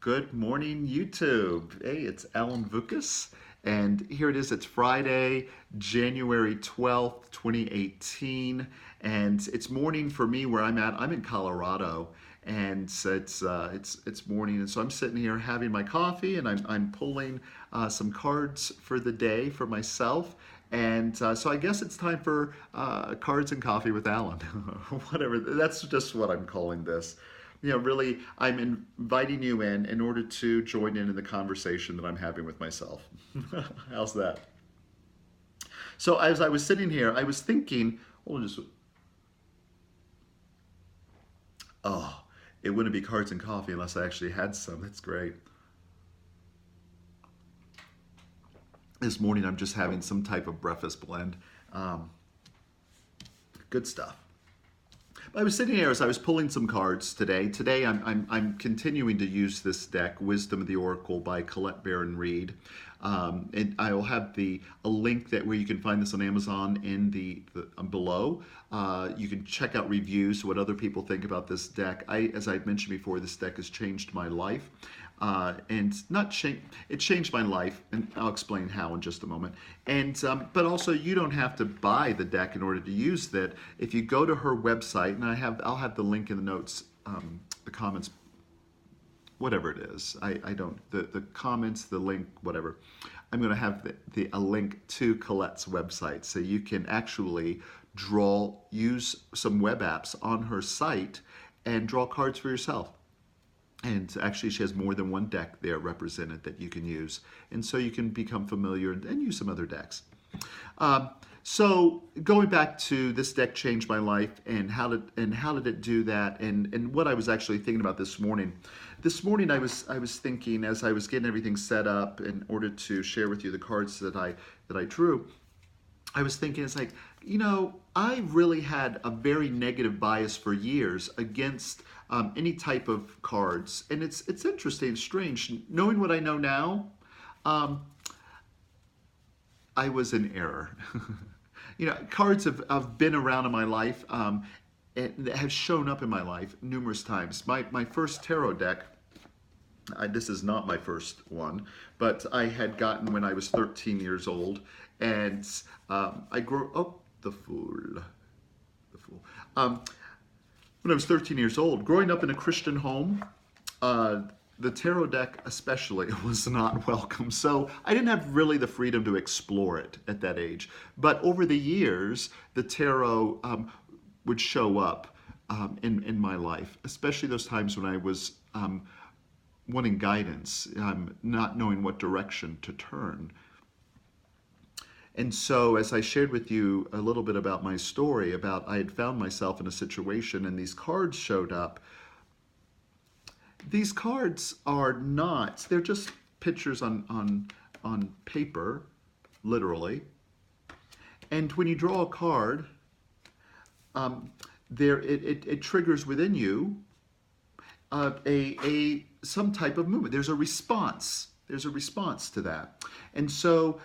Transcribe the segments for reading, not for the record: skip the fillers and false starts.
Good morning, YouTube. Hey, it's Alan Vukas, and here it is. It's Friday, January 12th, 2018, and it's morning for me where I'm at. I'm in Colorado, and it's morning, and so I'm sitting here having my coffee, and I'm pulling some cards for the day for myself. And so I guess it's time for cards and coffee with Alan, whatever. That's just what I'm calling this. Really, I'm inviting you in order to join in the conversation that I'm having with myself. How's that? So as I was sitting here, I was thinking, oh, it wouldn't be cards and coffee unless I actually had some. That's great. This morning, I'm just having some type of breakfast blend. Um, Good stuff. I was sitting here as I was pulling some cards today. Today, I'm continuing to use this deck, Wisdom of the Oracle by Colette Baron-Reid. And I will have a link that where you can find this on Amazon in the below. You can check out reviews, what other people think about this deck. As I mentioned before, this deck has changed my life. And not change, it changed my life, and I'll explain how in just a moment. And but also, you don't have to buy the deck in order to use that. If you go to her website, and I'll have the link in the notes, the comments, whatever it is. I don't the comments, the link, whatever. I'm going to have a link to Colette's website, so you can actually use some web apps on her site, and draw cards for yourself. And actually, she has more than one deck there represented that you can use. And so you can become familiar and use some other decks. So going back to this deck changed my life, and how did it do that, and what I was actually thinking about this morning. This morning I was thinking, as I was getting everything set up in order to share with you the cards that I drew. I was thinking, it's like, I really had a very negative bias for years against any type of cards. And it's interesting, strange. Knowing what I know now, I was in error. Cards have been around in my life, and have shown up in my life numerous times. My first tarot deck, this is not my first one, but I had gotten when I was 13 years old. And I grew up, the fool. When I was 13 years old, growing up in a Christian home, the tarot deck especially was not welcome. So I didn't have really the freedom to explore it at that age. But over the years, the tarot would show up in my life, especially those times when I was wanting guidance, not knowing what direction to turn. And so, as I shared with you a little bit about my story, about I had found myself in a situation and these cards showed up. These cards are not, they're just pictures on paper, literally. And when you draw a card, it triggers within you some type of movement. There's a response. There's a response to that. And so,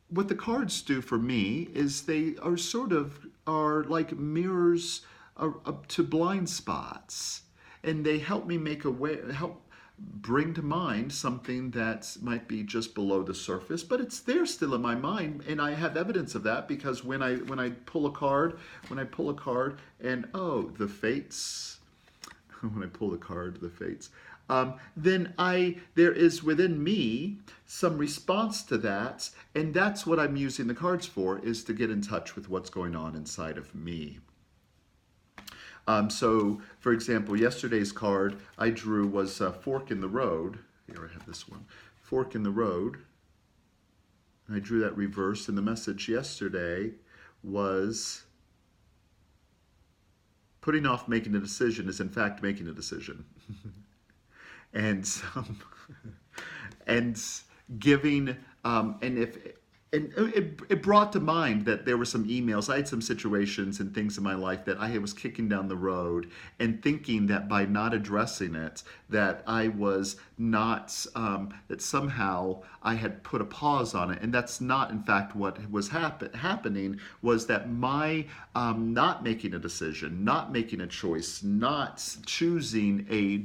what the cards do for me is they are like mirrors to blind spots, and they help me help bring to mind something that might be just below the surface, but it's there still in my mind, and I have evidence of that because when I pull a card, and the fates, when I pull the card, the fates. Then there is within me some response to that, and that's what I'm using the cards for, is to get in touch with what's going on inside of me. So, for example, yesterday's card I drew was Fork in the Road. Here I have this one, Fork in the Road. And I drew that reverse, and the message yesterday was putting off making a decision is in fact making a decision. And and giving and it brought to mind that there were some emails. I had some situations and things in my life that I was kicking down the road and thinking that by not addressing it, that I was not, that somehow I had put a pause on it. And that's not, in fact, what was happening was that my not making a decision, not making a choice, not choosing a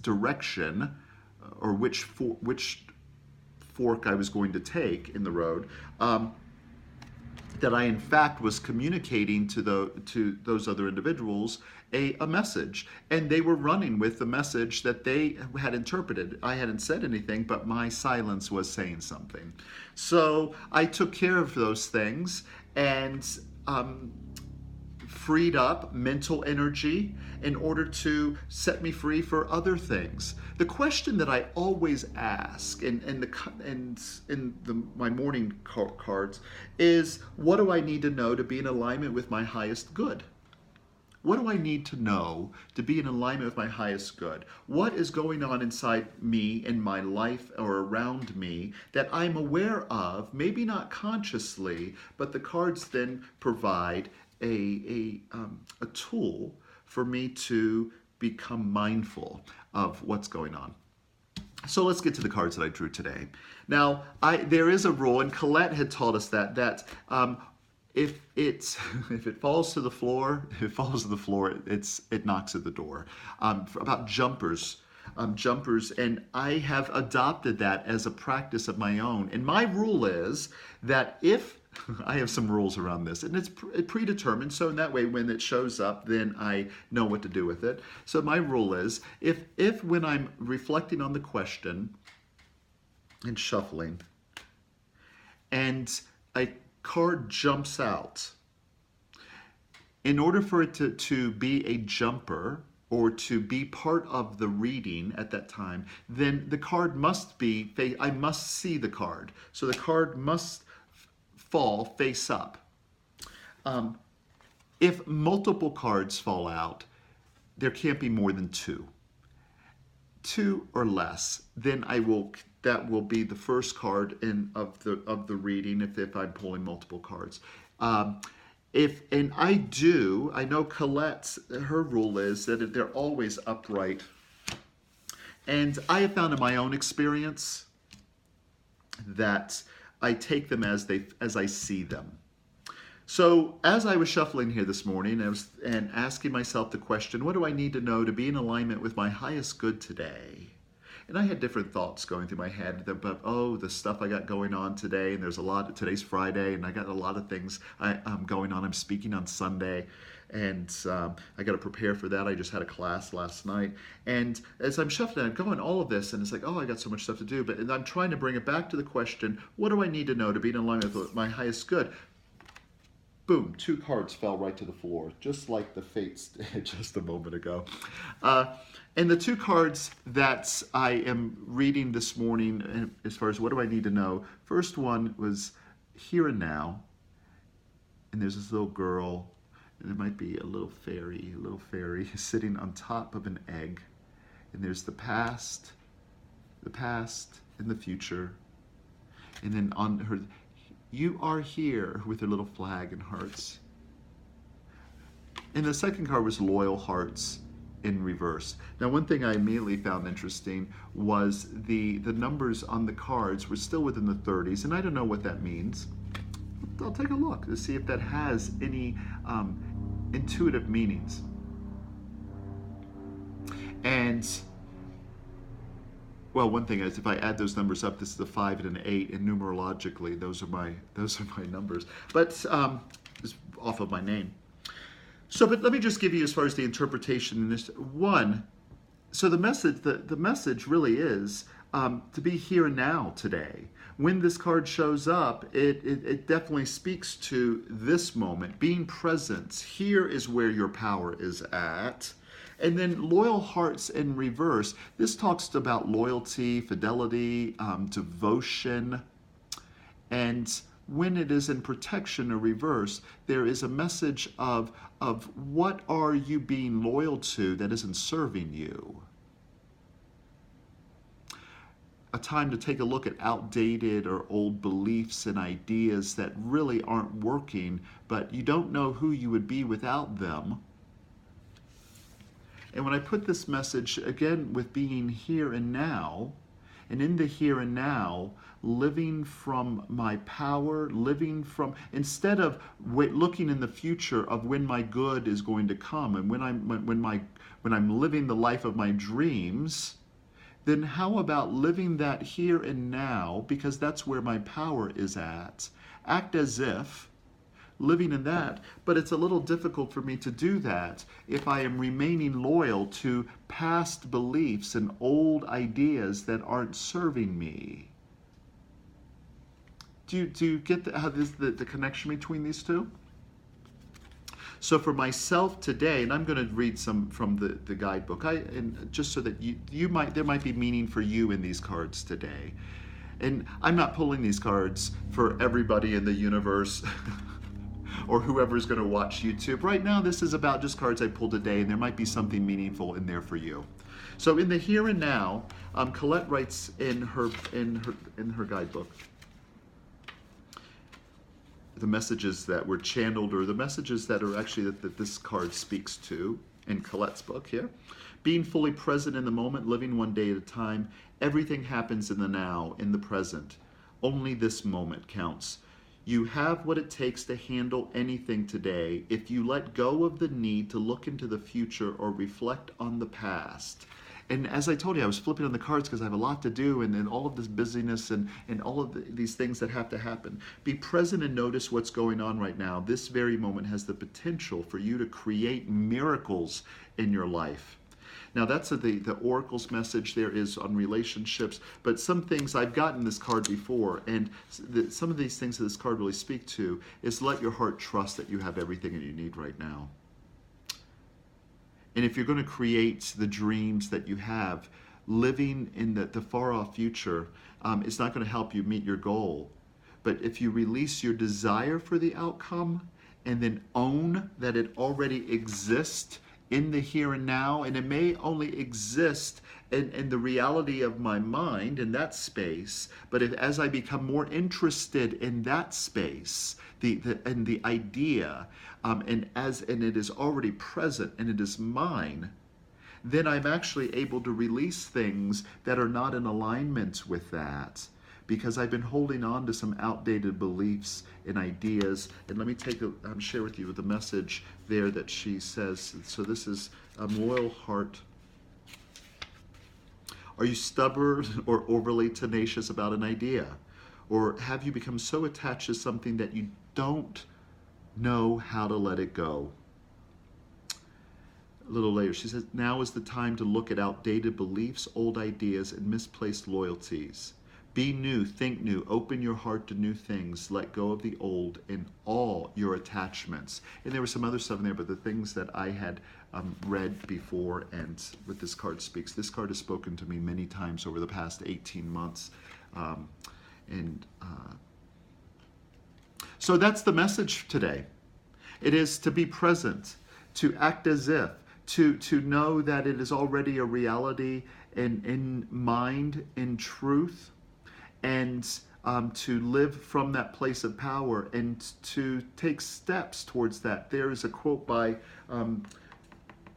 direction or which fork I was going to take in the road, that I in fact was communicating to those other individuals a message, and they were running with the message that they had interpreted. I hadn't said anything, but my silence was saying something. So I took care of those things and freed up mental energy in order to set me free for other things. The question that I always ask my morning cards is, what do I need to know to be in alignment with my highest good? What do I need to know to be in alignment with my highest good? What is going on inside me, in my life, or around me that I'm aware of, maybe not consciously, but the cards then provide a tool for me to become mindful of what's going on. So let's get to the cards that I drew today. Now, there is a rule, and Colette had taught us that if it falls to the floor, it knocks at the door. About jumpers, and I have adopted that as a practice of my own. And my rule is that if I have some rules around this, and it's predetermined, so in that way, when it shows up, then I know what to do with it. So my rule is, if when I'm reflecting on the question and shuffling, and a card jumps out, in order for it to be a jumper or to be part of the reading at that time, then the card must be, I must see the card. So the card must fall face up. If multiple cards fall out, there can't be more than two or less. Then that will be the first card of the reading if I'm pulling multiple cards. I know Colette's, her rule is that they're always upright. And I have found in my own experience that I take them as I see them. So as I was shuffling here this morning, and asking myself the question, what do I need to know to be in alignment with my highest good today? And I had different thoughts going through my head about, the stuff I got going on today, and there's a lot. Today's Friday, and I got a lot of things going on. I'm speaking on Sunday, and I got to prepare for that. I just had a class last night, and as I'm shuffling, I'm going all of this, and it's like, I got so much stuff to do. But I'm trying to bring it back to the question: what do I need to know to be in alignment with my highest good? Boom! 2 cards fell right to the floor, just like the fates did just a moment ago. And the 2 cards that I am reading this morning, as far as what do I need to know, first one was Here and Now. And there's this little girl, and there might be a little fairy sitting on top of an egg. And there's the past, and the future. And then on her, you are here, with her little flag and hearts. And the second card was Loyal Hearts in reverse. Now, one thing I immediately found interesting was the numbers on the cards were still within the 30s, and I don't know what that means. I'll take a look to see if that has any intuitive meanings. And well, one thing is, if I add those numbers up, this is a 5 and an 8, and numerologically, those are my numbers. But it's off of my name. So, but let me just give you, as far as the interpretation in this one. So the message really is to be here and now today. When this card shows up, it definitely speaks to this moment, being present. Here is where your power is at. And then Loyal Hearts in reverse. This talks about loyalty, fidelity, devotion. And when it is in protection or reverse, there is a message of what are you being loyal to that isn't serving you. A time to take a look at outdated or old beliefs and ideas that really aren't working, but you don't know who you would be without them. And when I put this message, again, with being here and now, and in the here and now, living from my power, instead of looking in the future of when my good is going to come, and when I'm living the life of my dreams, then how about living that here and now, because that's where my power is at. Act as if living in that, but it's a little difficult for me to do that if I am remaining loyal to past beliefs and old ideas that aren't serving me. Do you get the connection between these two? So for myself today, and I'm going to read some from the guidebook, and just so that there might be meaning for you in these cards today. And I'm not pulling these cards for everybody in the universe or whoever's going to watch YouTube. Right now, this is about just cards I pulled today, and there might be something meaningful in there for you. So in the here and now, Colette writes in her guidebook the messages that were channeled, or the messages that are actually that this card speaks to in Colette's book here. Being fully present in the moment, living one day at a time. Everything happens in the now, in the present. Only this moment counts. You have what it takes to handle anything today if you let go of the need to look into the future or reflect on the past. And as I told you, I was flipping on the cards because I have a lot to do, and all of this busyness and all of these things that have to happen. Be present and notice what's going on right now. This very moment has the potential for you to create miracles in your life. Now that's the Oracle's message there is on relationships, but some things I've gotten this card before, and some of these things that this card really speak to is let your heart trust that you have everything that you need right now. And if you're going to create the dreams that you have, living in the far-off future, it's not going to help you meet your goal. But if you release your desire for the outcome and then own that it already exists in the here and now, and it may only exist in the reality of my mind in that space, but as I become more interested in that space, the idea, and it is already present and it is mine, then I'm actually able to release things that are not in alignment with that, because I've been holding on to some outdated beliefs and ideas. And let me share with you the message there that she says. So this is a loyal heart. Are you stubborn or overly tenacious about an idea? Or have you become so attached to something that you don't know how to let it go? A little later, she says, now is the time to look at outdated beliefs, old ideas, and misplaced loyalties. Be new, think new, open your heart to new things, let go of the old in all your attachments. And there was some other stuff in there, but the things that I had read before and what this card speaks, this card has spoken to me many times over the past 18 months. So that's the message today. It is to be present, to act as if, to know that it is already a reality in mind, in truth, and to live from that place of power and to take steps towards that. There is a quote by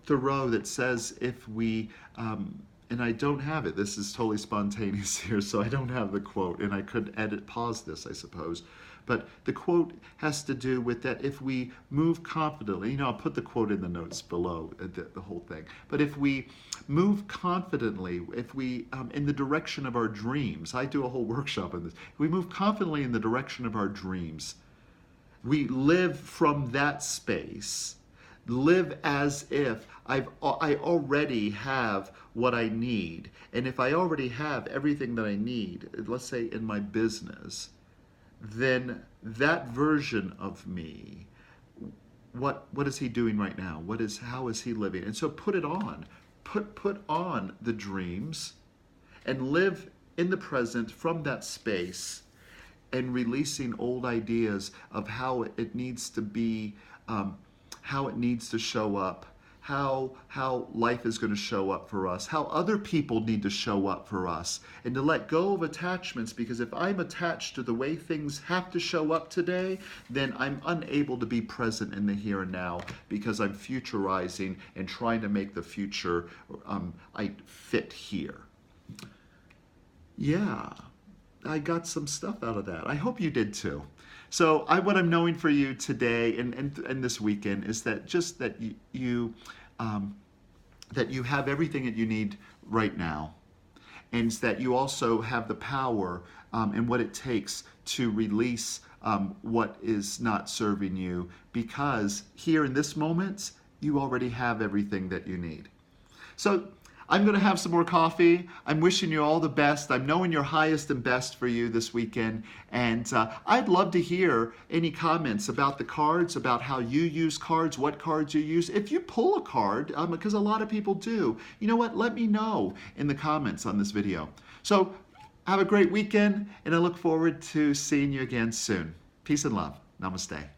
Thoreau that says, if we, and I don't have it, this is totally spontaneous here, so I don't have the quote, and I could pause this, I suppose. But the quote has to do with that if we move confidently, I'll put the quote in the notes below, the whole thing. But if we move confidently, if we, in the direction of our dreams, I do a whole workshop on this, if we move confidently in the direction of our dreams, we live from that space, live as if I already have what I need. And if I already have everything that I need, let's say in my business, then that version of me, what is he doing right now? How is he living? And so put it on. Put on the dreams and live in the present from that space, and releasing old ideas of how it needs to be, how it needs to show up, how life is going to show up for us, how other people need to show up for us, and to let go of attachments, because if I'm attached to the way things have to show up today, then I'm unable to be present in the here and now, because I'm futurizing and trying to make the future I fit here. Yeah, I got some stuff out of that. I hope you did too. So what I'm knowing for you today and this weekend is that just that you have everything that you need right now, and that you also have the power and what it takes to release what is not serving you, because here in this moment, you already have everything that you need. So I'm going to have some more coffee. I'm wishing you all the best. I'm knowing your highest and best for you this weekend. And I'd love to hear any comments about the cards, about how you use cards, what cards you use. If you pull a card, because a lot of people do, you know what? Let me know in the comments on this video. So have a great weekend, and I look forward to seeing you again soon. Peace and love. Namaste.